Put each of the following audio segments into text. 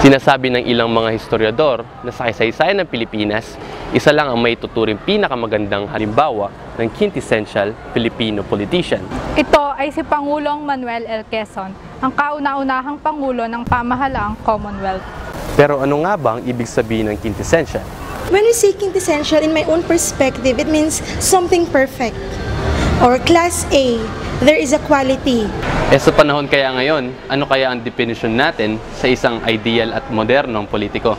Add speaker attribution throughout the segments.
Speaker 1: Sinasabi ng ilang mga historiador na sa kasaysayan ng Pilipinas, isa lang ang may tuturing pinakamagandang halimbawa ng quintessential Filipino politician.
Speaker 2: Ito ay si Pangulong Manuel L. Quezon, ang kauna-unahang Pangulo ng Pamahalaang Commonwealth.
Speaker 1: Pero ano nga ba ang ibig sabihin ng quintessential?
Speaker 3: When we say quintessential, in my own perspective, it means something perfect. Or class A, there is a quality.
Speaker 1: Sa panahon kaya ngayon, ano kaya ang definisyon natin sa isang ideal at modernong politiko?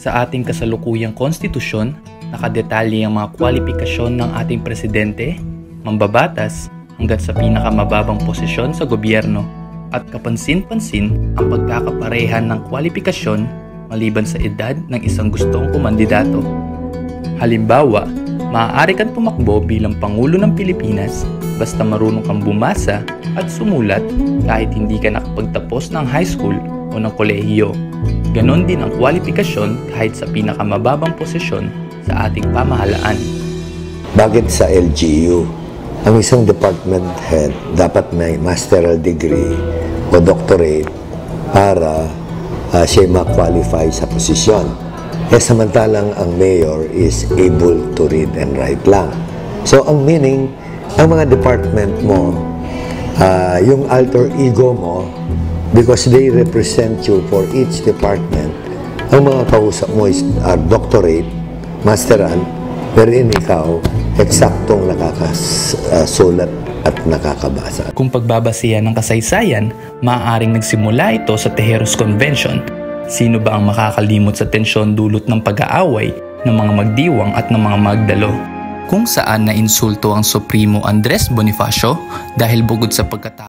Speaker 4: Sa ating kasalukuyang konstitusyon, nakadetalye ang mga kwalifikasyon ng ating presidente, mambabatas, hanggat sa pinakamababang posisyon sa gobyerno, at kapansin-pansin ang pagkakaparehan ng kwalifikasyon maliban sa edad ng isang gustong kumandidato. Halimbawa, maaari kang tumakbo bilang Pangulo ng Pilipinas basta marunong kang bumasa at sumulat kahit hindi ka nakapagtapos ng high school o ng kolehiyo. Ganon din ang kwalifikasyon kahit sa pinakamababang posisyon sa ating pamahalaan.
Speaker 5: Bakit sa LGU, ang isang department head dapat may masteral degree o doctorate para siya ma-qualify sa posisyon? Samantalang ang mayor is able to read and write lang. So ang meaning, ang mga department mo, yung alter ego mo, because they represent you for each department, ang mga kausap mo are doctorate, masteral, wherein ikaw, eksaktong nakakasulat at nakakabasa.
Speaker 4: Kung pagbabasihan ng kasaysayan, maaaring nagsimula ito sa Tejeros Convention. Sino ba ang makakalimot sa tensyon dulot ng pag-aaway ng mga magdiwang at ng mga magdalo? Kung saan na insulto ang Supremo Andres Bonifacio dahil bugod sa pagkatao